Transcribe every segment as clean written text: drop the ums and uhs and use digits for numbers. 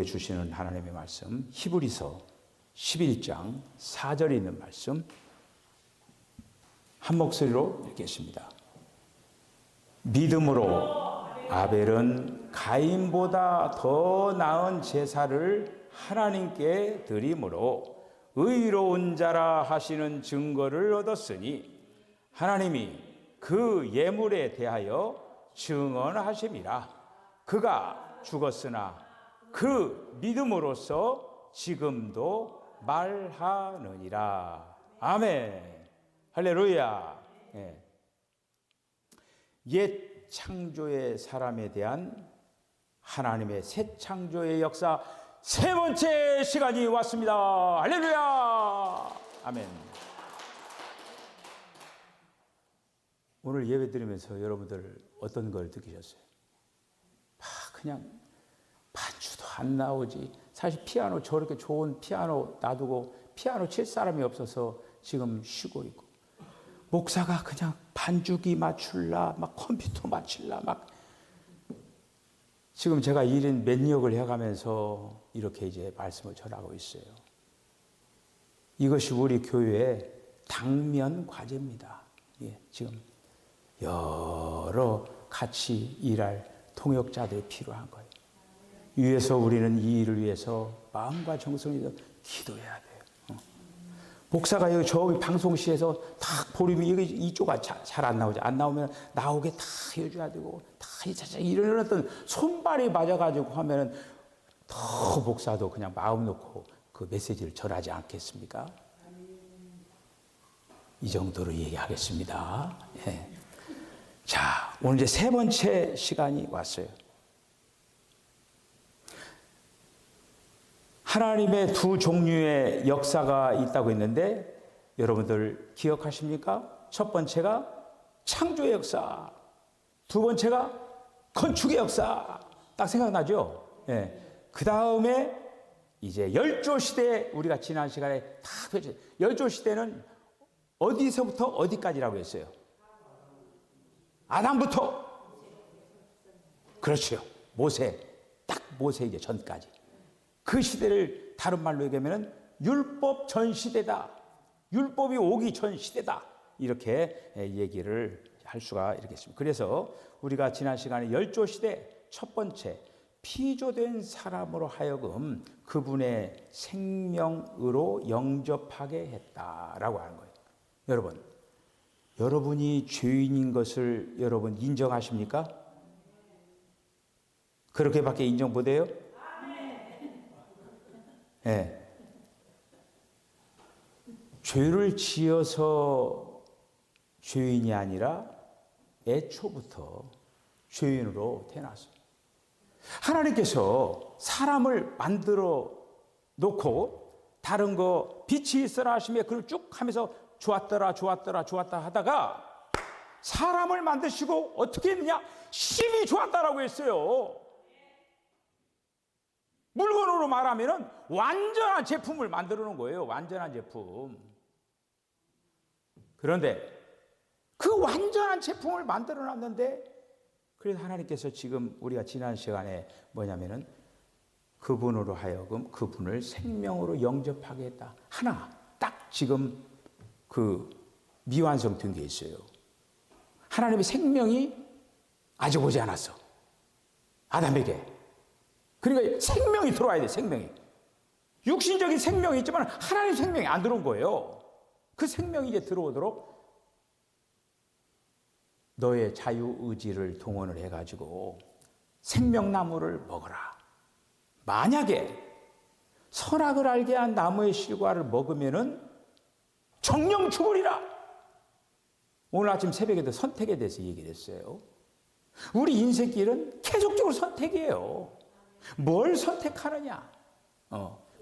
우리에게 주시는 하나님의 말씀, 히브리서 11장 4절에 있는 말씀 한 목소리로 읽겠습니다. 믿음으로 아벨은 가인보다 더 나은 제사를 하나님께 드림으로 의로운 자라 하시는 증거를 얻었으니 하나님이 그 예물에 대하여 증언하심이라. 그가 죽었으나 그 믿음으로써 지금도 말하느니라. 아멘. 할렐루야. 옛 창조의 사람에 대한 하나님의 새 창조의 역사 세 번째 시간이 왔습니다. 할렐루야. 아멘. 오늘 예배 드리면서 여러분들 어떤 걸 느끼셨어요? 그냥 반주도 안 나오지. 사실 피아노, 저렇게 좋은 피아노 놔두고 피아노 칠 사람이 없어서 지금 쉬고 있고, 목사가 그냥 반주기 맞출라, 막 컴퓨터 맞출라, 막. 지금 제가 1인 몇 역을 해가면서 이렇게 이제 말씀을 전하고 있어요. 이것이 우리 교회의 당면 과제입니다. 예, 지금 여러 같이 일할 통역자들이 필요한 거예요. 위에서 우리는 이 일을 위해서 마음과 정성을 기도해야 돼요. 목사가 여기 저기 방송실에서 딱 보리면 이쪽가 잘 안 나오죠. 안 나오면 나오게 다 해줘야 되고, 다 이런 어떤 손발이 맞아가지고 하면은 더 목사도 그냥 마음 놓고 그 메시지를 전하지 않겠습니까? 이 정도로 얘기하겠습니다. 예. 자, 오늘 이제 세 번째 시간이 왔어요. 하나님의 두 종류의 역사가 있다고 했는데 여러분들 기억하십니까? 첫 번째가 창조의 역사, 두 번째가 건축의 역사. 딱 생각나죠? 예. 그 다음에 이제 열조시대, 우리가 지난 시간에 다 펼쳤어요. 열조시대는 어디서부터 어디까지라고 했어요? 아담부터. 그렇죠. 모세, 딱 모세 이제 전까지. 그 시대를 다른 말로 얘기하면 율법 전 시대다. 율법이 오기 전 시대다. 이렇게 얘기를 할 수가 있겠습니다. 그래서 우리가 지난 시간에 열조 시대 첫 번째 피조된 사람으로 하여금 그분의 생명으로 영접하게 했다라고 하는 거예요. 여러분, 여러분이 죄인인 것을 여러분 인정하십니까? 그렇게밖에 인정 못해요? 네. 죄를 지어서 죄인이 아니라 애초부터 죄인으로 태어났어요. 하나님께서 사람을 만들어 놓고 다른 거 빛이 있어라 하시며 그걸 쭉 하면서 좋았더라 좋았더라 좋았다 하다가 사람을 만드시고 어떻게 했느냐? 심히 좋았다라고 했어요. 물건으로 말하면 완전한 제품을 만들어 놓은 거예요. 완전한 제품. 그런데 그 완전한 제품을 만들어 놨는데, 그래서 하나님께서 지금 우리가 지난 시간에 뭐냐면은 그분으로 하여금 그분을 생명으로 영접하게 했다. 하나 딱 지금 그 미완성된 게 있어요. 하나님의 생명이 아직 오지 않았어. 아담에게. 그러니까 생명이 들어와야 돼, 생명이. 육신적인 생명이 있지만 하나님의 생명이 안 들어온 거예요. 그 생명이 이제 들어오도록 너의 자유의지를 동원을 해가지고 생명나무를 먹어라. 만약에 선악을 알게 한 나무의 실과를 먹으면은 정령 죽으리라. 오늘 아침 새벽에도 선택에 대해서 얘기를 했어요. 우리 인생길은 계속적으로 선택이에요. 뭘 선택하느냐?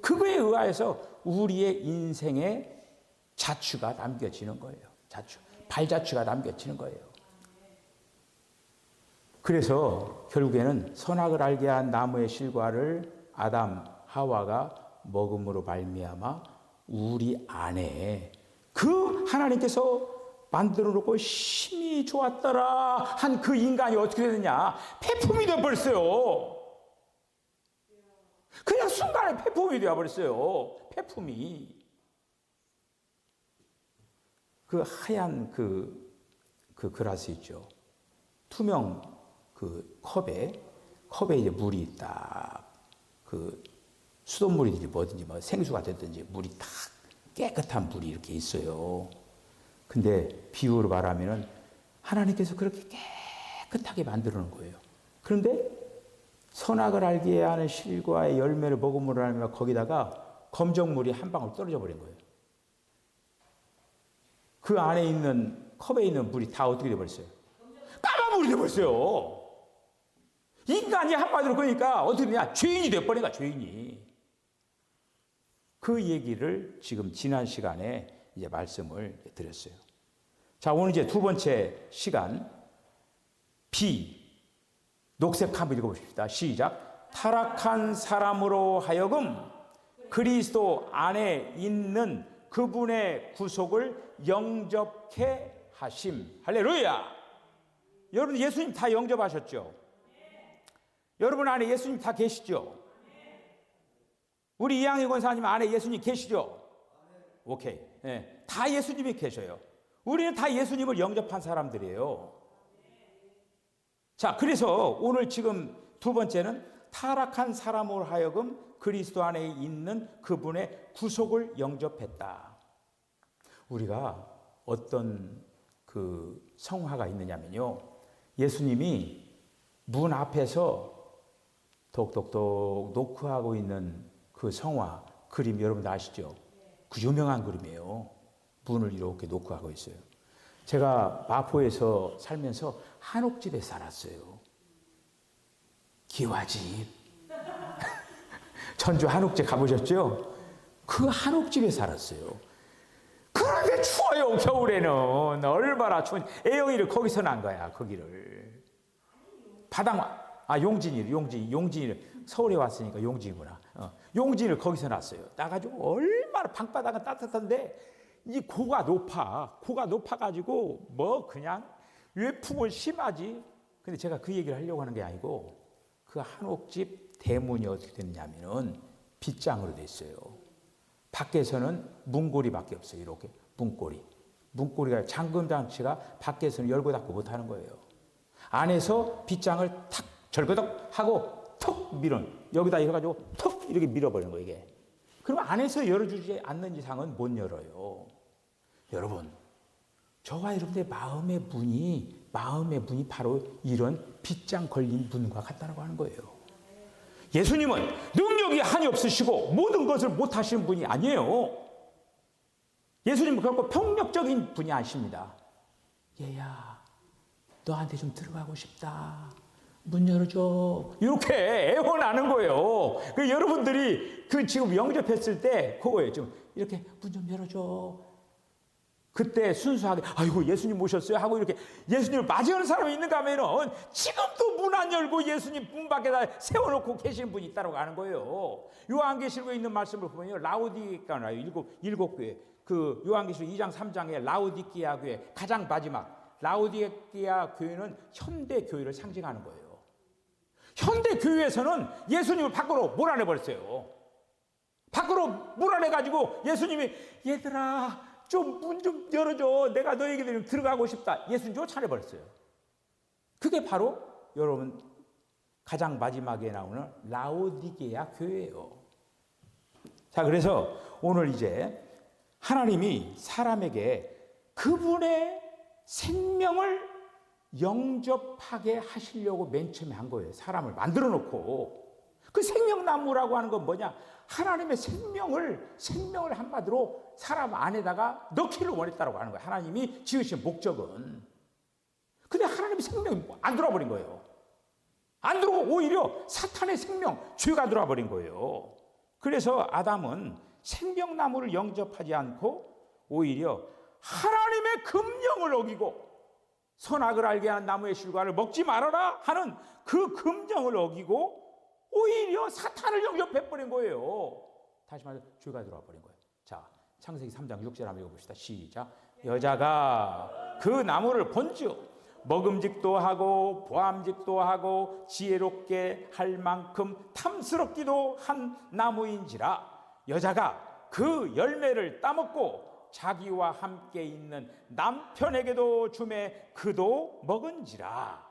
그거에 의하여서 우리의 인생의 자취가 남겨지는 거예요. 자취, 발자취가 남겨지는 거예요. 그래서 결국에는 선악을 알게 한 나무의 실과를 아담, 하와가 먹음으로 말미암아 우리 안에 그 하나님께서 만들어 놓고 심히 좋았더라 한 그 인간이 어떻게 되느냐? 폐품이 되어버렸어요. 그냥 순간에 폐품이 되어버렸어요. 폐품이. 그 하얀 그 그라스 있죠. 투명 그 컵에 이제 물이 딱 그 수돗물이든지 뭐든지 뭐 생수가 됐든지 물이 딱 깨끗한 물이 이렇게 있어요. 근데 비유로 말하면은 하나님께서 그렇게 깨끗하게 만들어 놓은 거예요. 그런데 선악을 알게 하는 실과의 열매를 먹음으로 하면 거기다가 검정물이 한 방울 떨어져 버린 거예요. 그 안에 있는 컵에 있는 물이 다 어떻게 돼버렸어요? 까만 물이 돼버렸어요. 인간이 한마디로 그러니까 어떻게 되냐? 죄인이 돼버린 거야, 죄인이. 그 얘기를 지금 지난 시간에 이제 말씀을 드렸어요. 자, 오늘 이제 두 번째 시간, 녹색 한번 읽어보십시다. 시작. 타락한 사람으로 하여금 그리스도 안에 있는 그분의 구속을 영접케 하심. 할렐루야. 여러분 예수님 다 영접하셨죠? 여러분 안에 예수님 다 계시죠? 우리 이양희 권사님 안에 예수님 계시죠? 오케이. 네, 다 예수님이 계셔요. 우리는 다 예수님을 영접한 사람들이에요. 자, 그래서 오늘 지금 두 번째는 타락한 사람으로 하여금 그리스도 안에 있는 그분의 구속을 영접했다. 우리가 어떤 그 성화가 있느냐면요. 예수님이 문 앞에서 독독독 노크하고 있는 그 성화 그림 여러분들 아시죠? 그 유명한 그림이에요. 문을 이렇게 노크하고 있어요. 제가 마포에서 살면서 한옥집에 살았어요. 기와집. 전주 한옥집 가보셨죠? 그 한옥집에 살았어요. 그런데 추워요, 겨울에는. 얼마나 추운, 애영이를 거기서 난 거야, 거기를. 용진이를. 서울에 왔으니까 용진이구나. 용진을 거기서 났어요. 나가지고 얼마나 방바닥은 따뜻한데, 이 고가 높아가지고, 뭐, 그냥 외풍은 심하지. 근데 제가 그 얘기를 하려고 하는 게 아니고, 그 한옥집 대문이 어떻게 됐냐면은, 빗장으로 됐어요. 밖에서는 문고리밖에 없어요. 이렇게 문고리가 잠금장치가 밖에서는 열고 닫고 못하는 거예요. 안에서 빗장을 탁 절거덕 하고 톡 여기다 해가지고 톡 이렇게 밀어버리는 거예요. 이게. 그럼 안에서 열어주지 않는 이상은 못 열어요. 여러분, 저와 여러분의 마음의 문이 바로 이런 빗장 걸린 문과 같다고 하는 거예요. 예수님은 능력이 한이 없으시고 모든 것을 못하시는 분이 아니에요. 예수님은 그렇고 폭력적인 분이 아십니다. 얘야, 너한테 좀 들어가고 싶다. 문 열어줘. 이렇게 애원하는 거예요. 그 여러분들이 그 지금 영접했을 때 그거예요. 좀 이렇게 문 좀 열어줘. 그때 순수하게 아이고 예수님 모셨어요 하고 이렇게 예수님을 맞이하는 사람이 있는가 하면은 지금도 문 안 열고 예수님 문 밖에다 세워놓고 계시는 분이 있다고 하는 거예요. 요한계시록에 있는 말씀을 보면요, 라우디게가 나요. 일곱 교회. 그 요한계시록 2장 3장에 라우디게아 교회 가장 마지막 라우디게아 교회는 현대 교회를 상징하는 거예요. 현대 교회에서는 예수님을 밖으로 몰아내버렸어요. 밖으로 몰아내가지고 예수님이 얘들아 좀 문 좀 열어줘. 내가 너에게 좀 들어가고 싶다. 예수님 쫓아내버렸어요. 그게 바로 여러분 가장 마지막에 나오는 라오디게아 교회예요. 자, 그래서 오늘 이제 하나님이 사람에게 그분의 생명을 영접하게 하시려고 맨 처음에 한 거예요. 사람을 만들어 놓고. 그 생명나무라고 하는 건 뭐냐? 하나님의 생명을 한마디로 사람 안에다가 넣기를 원했다고 하는 거예요. 하나님이 지으신 목적은. 근데 하나님의 생명이 안 들어와 버린 거예요. 안 들어오고 오히려 사탄의 생명, 죄가 들어와 버린 거예요. 그래서 아담은 생명나무를 영접하지 않고 오히려 하나님의 금령을 어기고 선악을 알게 하는 나무의 실과를 먹지 말아라 하는 그 금령을 어기고 오히려 사탄을 영접해버린 거예요. 다시 말해서 죄가 들어와 버린 거예요. 자, 창세기 3장 6절 한번 읽어봅시다. 시작. 여자가 그 나무를 본즉 먹음직도 하고 보암직도 하고 지혜롭게 할 만큼 탐스럽기도 한 나무인지라 여자가 그 열매를 따먹고 자기와 함께 있는 남편에게도 주매 그도 먹은지라.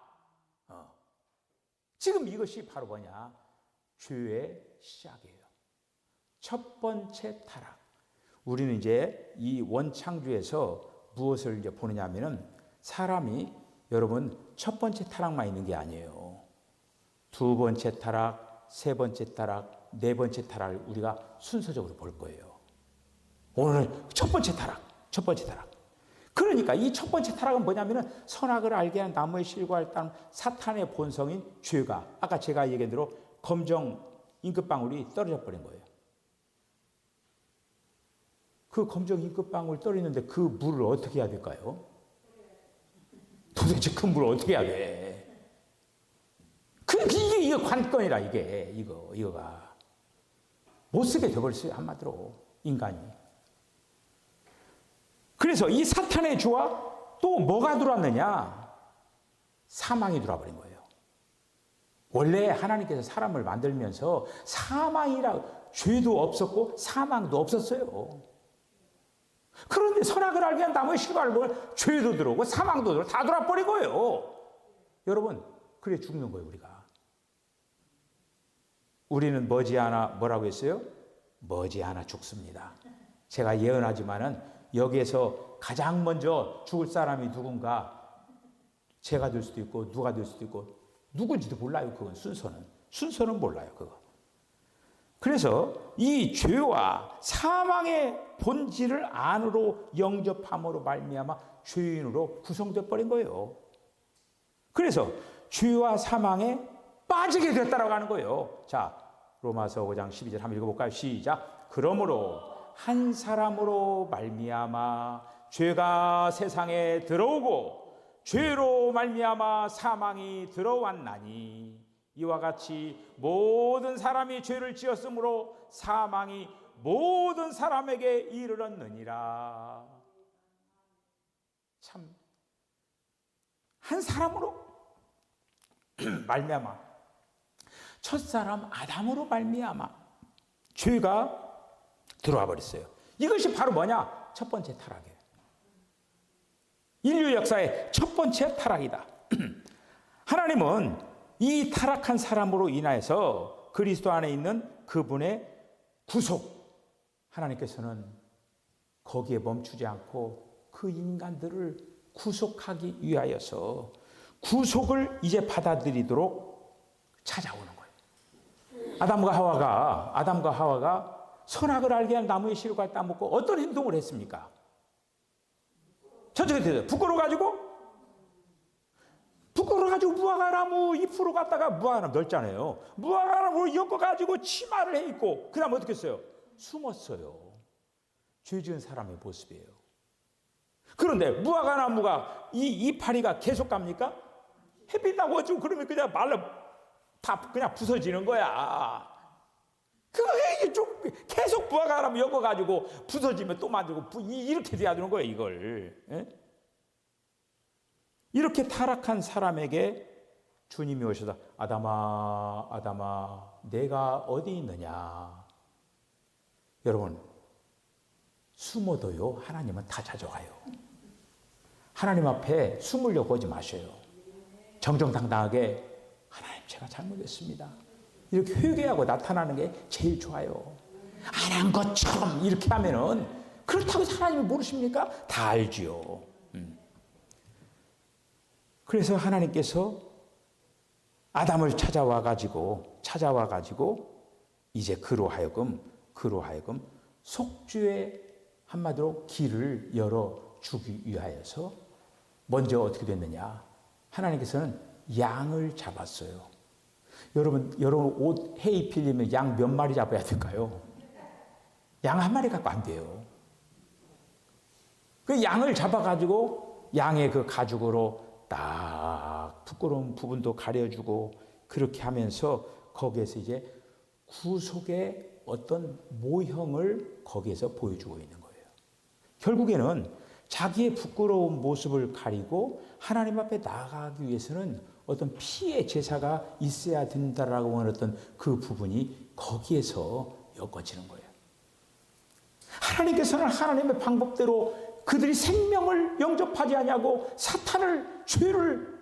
지금 이것이 바로 뭐냐? 죄의 시작이에요. 첫 번째 타락. 우리는 이제 이 원창조에서 무엇을 이제 보느냐 하면은 사람이 여러분 첫 번째 타락만 있는 게 아니에요. 두 번째 타락, 세 번째 타락, 네 번째 타락을 우리가 순서적으로 볼 거예요. 오늘 첫 번째 타락, 첫 번째 타락. 그러니까 이 첫 번째 타락은 뭐냐면은 선악을 알게 한 나무의 실과를 따른 사탄의 본성인 죄가 아까 제가 얘기한 대로 검정 잉크방울이 떨어져 버린 거예요. 그 검정 잉크방울 떨어지는데 그 물을 어떻게 해야 될까요? 도대체 그 물을 어떻게 해야 돼? 이게 관건이라 이거가 못 쓰게 돼버렸어요. 한마디로 인간이. 그래서 이 사탄의 주와 또 뭐가 들어왔느냐? 사망이 들어와 버린 거예요. 원래 하나님께서 사람을 만들면서 사망이라 죄도 없었고 사망도 없었어요. 그런데 선악을 알게 한 나무의 실과를 보면 죄도 들어오고 사망도 들어오고 다 들어와 버린 거예요. 여러분, 그래 죽는 거예요, 우리가. 우리는 머지않아 뭐라고 했어요? 머지않아 죽습니다. 제가 예언하지만은 여기에서 가장 먼저 죽을 사람이 누군가 제가 될 수도 있고 누가 될 수도 있고 누군지도 몰라요. 그건 순서는 몰라요. 그거. 그래서 이 죄와 사망의 본질을 안으로 영접함으로 말미암아 죄인으로 구성되어 버린 거예요. 그래서 죄와 사망에 빠지게 됐다라고 하는 거예요. 자, 로마서 5장 12절 한번 읽어볼까요? 시작. 그러므로 한 사람으로 말미암아 죄가 세상에 들어오고 죄로 말미암아 사망이 들어왔나니 이와 같이 모든 사람이 죄를 지었으므로 사망이 모든 사람에게 이르렀느니라. 참, 한 사람으로 말미암아 첫사람 아담으로 말미암아 죄가 들어와 버렸어요. 이것이 바로 뭐냐? 첫 번째 타락이에요. 인류 역사의 첫 번째 타락이다. 하나님은 이 타락한 사람으로 인하여서 그리스도 안에 있는 그분의 구속, 하나님께서는 거기에 멈추지 않고 그 인간들을 구속하기 위하여서 구속을 이제 받아들이도록 찾아오는 거예요. 아담과 하와가 선악을 알게 한 나무의 실과를 따먹고 어떤 행동을 했습니까? 저쪽에 대해서 부끄러워가지고 무화과나무 잎으로 갖다가 무화과나무 넓잖아요. 무화과나무를 엮어가지고 치마를 해 입고 그 다음 어떻게 했어요? 숨었어요. 죄 지은 사람의 모습이에요. 그런데 무화과나무가 이 이파리가 계속 갑니까? 햇빛 나고 어쩌고 그러면 그냥 다 그냥 부서지는 거야. 그게 좀 계속 무화과나무 엮어가지고 부서지면 또 만들고 이렇게 돼야 되는 거예요, 이걸. 예? 이렇게 타락한 사람에게 주님이 오셔서 아담아 내가 어디 있느냐. 여러분 숨어도요 하나님은 다 찾아와요. 하나님 앞에 숨으려고 하지 마셔요. 정정당당하게 하나님 제가 잘못했습니다. 이렇게 회개하고 나타나는 게 제일 좋아요. 안 한 것처럼 이렇게 하면은 그렇다고 하나님이 모르십니까? 다 알지요. 그래서 하나님께서 아담을 찾아와 가지고 이제 그로 하여금 속죄의 한마디로 길을 열어 주기 위하여서 먼저 어떻게 됐느냐? 하나님께서는 양을 잡았어요. 여러분 옷 해 입히려면 양 몇 마리 잡아야 될까요? 양 한 마리 갖고 안 돼요. 그 양을 잡아가지고 양의 그 가죽으로 딱 부끄러운 부분도 가려주고 그렇게 하면서 거기에서 이제 구속의 어떤 모형을 거기에서 보여주고 있는 거예요. 결국에는 자기의 부끄러운 모습을 가리고 하나님 앞에 나아가기 위해서는 어떤 피의 제사가 있어야 된다라고 하는 어떤 그 부분이 거기에서 엮어지는 거예요. 하나님께서는 하나님의 방법대로 그들이 생명을 영접하지 아니하고 사탄을, 죄를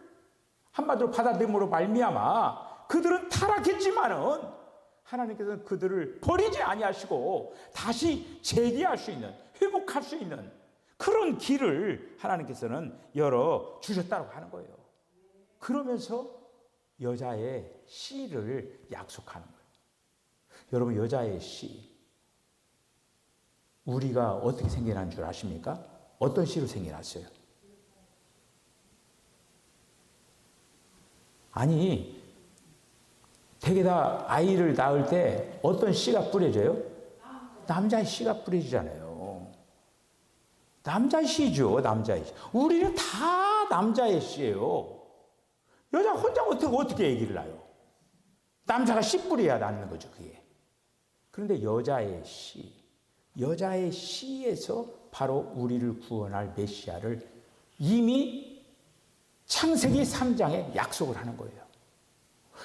한마디로 받아들임으로 말미암아 그들은 타락했지만은 하나님께서는 그들을 버리지 아니하시고 다시 재기할 수 있는, 회복할 수 있는 그런 길을 하나님께서는 열어 주셨다고 하는 거예요. 그러면서 여자의 씨를 약속하는 거예요. 여러분, 여자의 씨, 우리가 어떻게 생겨난 줄 아십니까? 어떤 씨로 생겨났어요? 아니, 되게 다 아이를 낳을 때 어떤 씨가 뿌려져요? 남자의 씨가 뿌려지잖아요. 남자의 씨죠, 남자의 씨. 우리는 다 남자의 씨예요. 여자 혼자 어떻게 아기를 낳아요? 남자가 씨 뿌려야 낳는 거죠, 그게. 그런데 여자의 씨에서 바로 우리를 구원할 메시아를 이미 창세기 3장에 약속을 하는 거예요.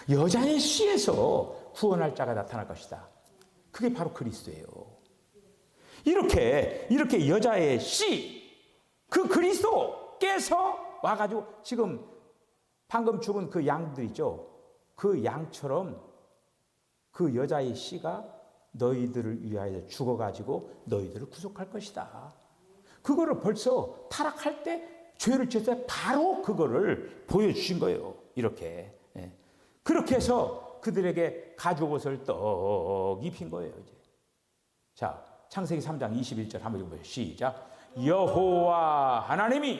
여자의 씨에서 구원할 자가 나타날 것이다. 그게 바로 그리스도예요. 이렇게 여자의 씨, 그 그리스도께서 와가지고 지금 방금 죽은 그 양들 있죠. 그 양처럼 그 여자의 씨가 너희들을 위하여 죽어가지고 너희들을 구속할 것이다. 그거를 벌써 타락할 때, 죄를 지었을 때 바로 그거를 보여주신 거예요. 이렇게. 그렇게 해서 그들에게 가죽옷을 떡 입힌 거예요. 이제. 자, 창세기 3장 21절 한번 읽어보세요. 시작. 여호와 하나님이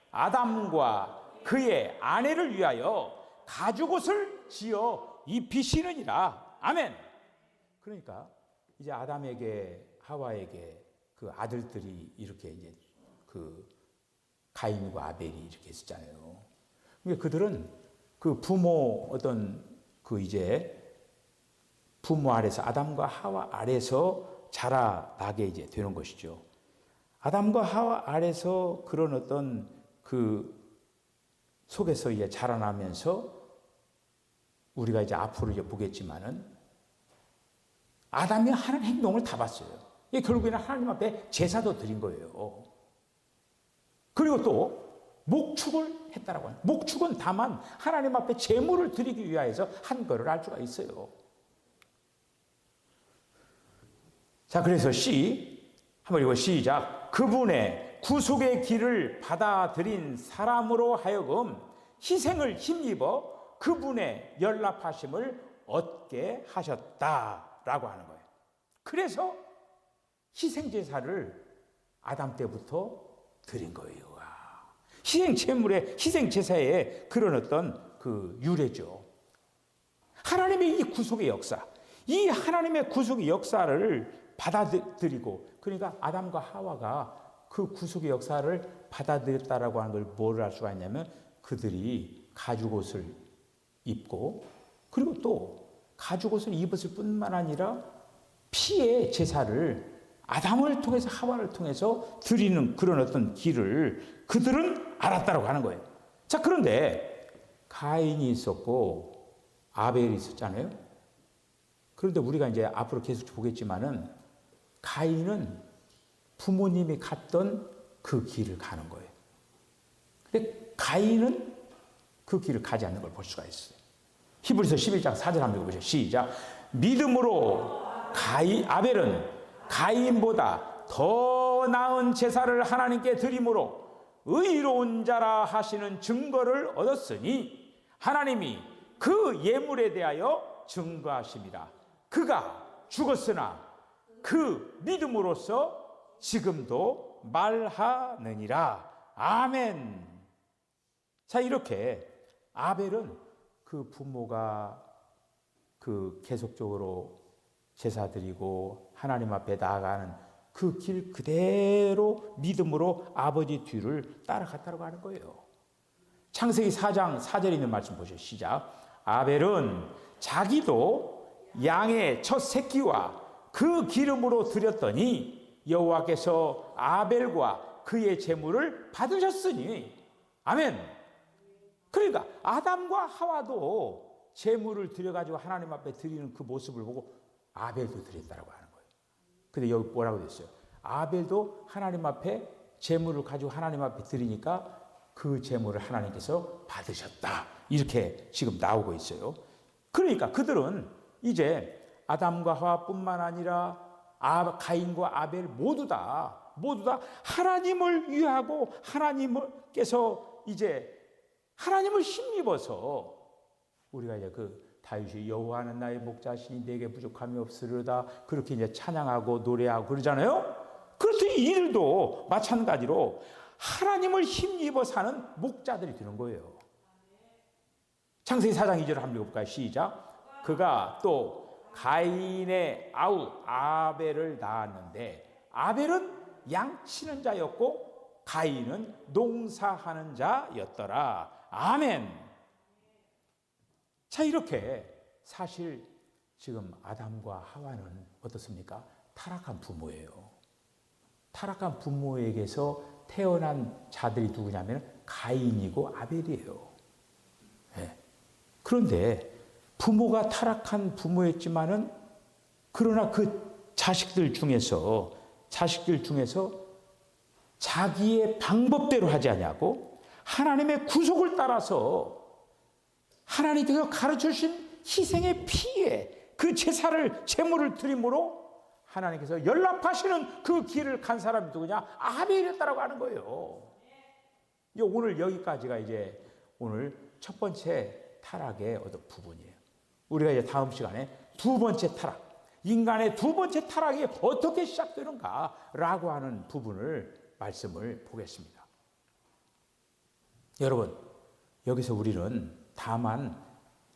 아담과 그의 아내를 위하여 가죽옷을 지어 입히시느니라. 아멘. 그러니까 이제 아담에게, 하와에게 그 아들들이 이렇게 이제 그 가인과 아벨이 이렇게 했었잖아요. 그러니까 그들은 그 부모 어떤 그 이제 부모 아래서, 아담과 하와 아래서 자라나게 이제 되는 것이죠. 아담과 하와 아래서 그런 어떤 그 속에서 이제 자라나면서 우리가 이제 앞으로 이제 보겠지만은 아담이 하는 행동을 다 봤어요. 이게 결국에는 하나님 앞에 제사도 드린 거예요. 그리고 또 목축을 했다라고 하는. 목축은 다만 하나님 앞에 제물을 드리기 위하여서 한 거를 알 수가 있어요. 자, 그래서 한번 읽어 시작. 그분의 구속의 길을 받아들인 사람으로 하여금 희생을 힘입어 그분의 연락하심을 얻게 하셨다라고 하는 거예요. 그래서 희생제사를 아담 때부터 드린 거예요. 희생제사의 그런 어떤 그 유래죠. 하나님의 이 구속의 역사, 이 하나님의 구속의 역사를 받아들이고, 그러니까 아담과 하와가 그 구속의 역사를 받아들였다라고 하는 걸 뭐를 알 수가 있냐면 그들이 가죽옷을 입고, 그리고 또 가죽옷을 입었을 뿐만 아니라 피의 제사를 아담을 통해서, 하와를 통해서 드리는 그런 어떤 길을 그들은 알았다라고 하는 거예요. 자, 그런데 가인이 있었고 아벨이 있었잖아요. 그런데 우리가 이제 앞으로 계속 보겠지만은 가인은 부모님이 갔던 그 길을 가는 거예요. 근데 가인은 그 길을 가지 않는 걸 볼 수가 있어요. 히브리서 11장 4절 한번 읽어보세요. 시작. 믿음으로 아벨은 가인보다 더 나은 제사를 하나님께 드림으로 의로운 자라 하시는 증거를 얻었으니 하나님이 그 예물에 대하여 증거하심이라. 그가 죽었으나 그 믿음으로써 지금도 말하느니라. 아멘. 자, 이렇게 아벨은 그 부모가 그 계속적으로 제사 드리고 하나님 앞에 나아가는 그 길 그대로 믿음으로 아버지 뒤를 따라갔다고 하는 거예요. 창세기 4장 4절에 있는 말씀 보시죠. 시작. 아벨은 자기도 양의 첫 새끼와 그 기름으로 드렸더니 여호와께서 아벨과 그의 제물을 받으셨으니. 아멘. 그러니까 아담과 하와도 제물을 드려가지고 하나님 앞에 드리는 그 모습을 보고 아벨도 드렸다라고 하는 거예요. 근데 여기 뭐라고 됐어요? 아벨도 하나님 앞에 제물을 가지고 하나님 앞에 드리니까 그 제물을 하나님께서 받으셨다. 이렇게 지금 나오고 있어요. 그러니까 그들은 이제 아담과 하와뿐만 아니라 가인과 아벨 모두 다 하나님을 위하고 하나님께서 이제 하나님을 힘입어서 우리가 이제 그 다윗이 여호와는 나의 목자시니 내게 부족함이 없으리로다 그렇게 이제 찬양하고 노래하고 그러잖아요. 그렇듯 이들도 마찬가지로 하나님을 힘입어 사는 목자들이 되는 거예요. 창세기 4장 2절을 한번 읽어볼까요? 시작. 그가 또 가인의 아우 아벨을 낳았는데 아벨은 양 치는 자였고 가인은 농사하는 자였더라. 아멘. 자, 이렇게 사실 지금 아담과 하와는 어떻습니까? 타락한 부모예요. 타락한 부모에게서 태어난 자들이 누구냐면 가인이고 아벨이에요. 네. 그런데 부모가 타락한 부모였지만은 그러나 그 자식들 중에서 자기의 방법대로 하지 않냐고 하나님의 구속을 따라서 하나님께서 가르쳐주신 희생의 피에 그 제물을 드림으로 하나님께서 연락하시는 그 길을 간 사람이 누구냐? 아벨이었다라고 하는 거예요. 오늘 여기까지가 이제 오늘 첫 번째 타락의 어떤 부분이에요. 우리가 이제 다음 시간에 두 번째 타락, 인간의 두 번째 타락이 어떻게 시작되는가라고 하는 부분을 말씀을 보겠습니다. 여러분, 여기서 우리는 다만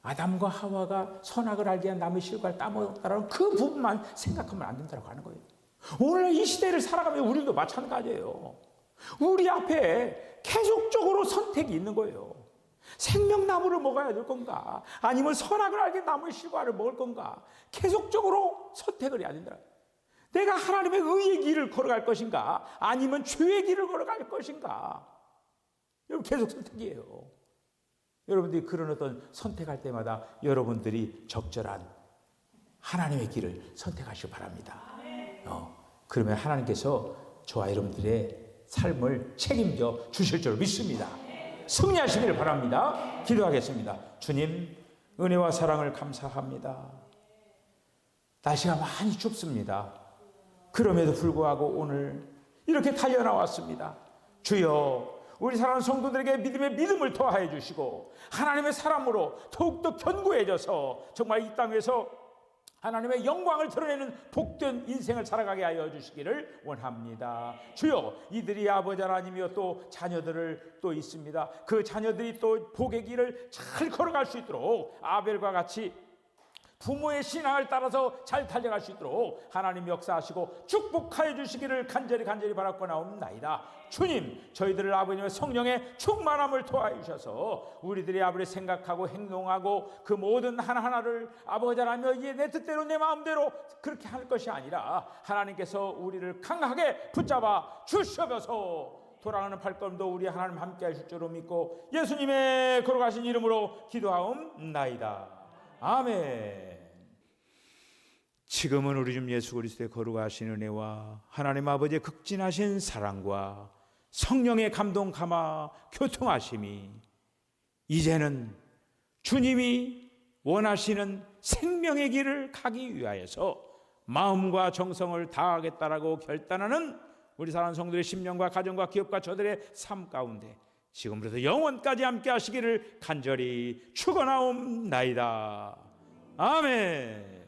아담과 하와가 선악을 알게 한 나무의 실과를 따먹었다라는 그 부분만 생각하면 안 된다고 하는 거예요. 오늘 이 시대를 살아가면 우리도 마찬가지예요. 우리 앞에 계속적으로 선택이 있는 거예요. 생명나무를 먹어야 될 건가? 아니면 선악을 알게 나무의 실과를 먹을 건가? 계속적으로 선택을 해야 된다. 내가 하나님의 의의 길을 걸어갈 것인가? 아니면 죄의 길을 걸어갈 것인가? 여러분, 계속 선택이에요. 여러분들이 그런 어떤 선택할 때마다 여러분들이 적절한 하나님의 길을 선택하시기 바랍니다. 그러면 하나님께서 저와 여러분들의 삶을 책임져 주실 줄 믿습니다. 승리하시기를 바랍니다. 기도하겠습니다. 주님, 은혜와 사랑을 감사합니다. 날씨가 많이 춥습니다. 그럼에도 불구하고 오늘 이렇게 달려나왔습니다. 주여, 우리 사랑하는 성도들에게 믿음을 더하여 주시고 하나님의 사람으로 더욱더 견고해져서 정말 이 땅에서 하나님의 영광을 드러내는 복된 인생을 살아가게 하여 주시기를 원합니다. 주여, 이들이 아버지 하나님이여 또 자녀들을 또 있습니다. 그 자녀들이 또 복의 길을 잘 걸어갈 수 있도록 아벨과 같이 부모의 신앙을 따라서 잘 달려갈 수 있도록 하나님 역사하시고 축복하여 주시기를 간절히 바라옵나이다. 주님, 저희들을 아버님의 성령의 충만함을 도와주셔서 주셔서 우리들이 아버지 생각하고 행동하고 그 모든 하나하나를 아버지 하나님 이제 내 뜻대로 내 마음대로 그렇게 할 것이 아니라 하나님께서 우리를 강하게 붙잡아 주시옵소서. 돌아가는 발걸음도 우리 하나님 함께 하실 줄로 믿고 예수님의 걸어가신 이름으로 기도하옵나이다. 아멘. 지금은 우리 주 예수 그리스도의 거룩하신 은혜와 하나님 아버지의 극진하신 사랑과 성령의 감동 감화 교통하심이 이제는 주님이 원하시는 생명의 길을 가기 위하여서 마음과 정성을 다하겠다라고 결단하는 우리 사랑하는 성도들의 심령과 가정과 기업과 저들의 삶 가운데 지금부터 영원까지 함께 하시기를 간절히 축원하옵나이다. 아멘.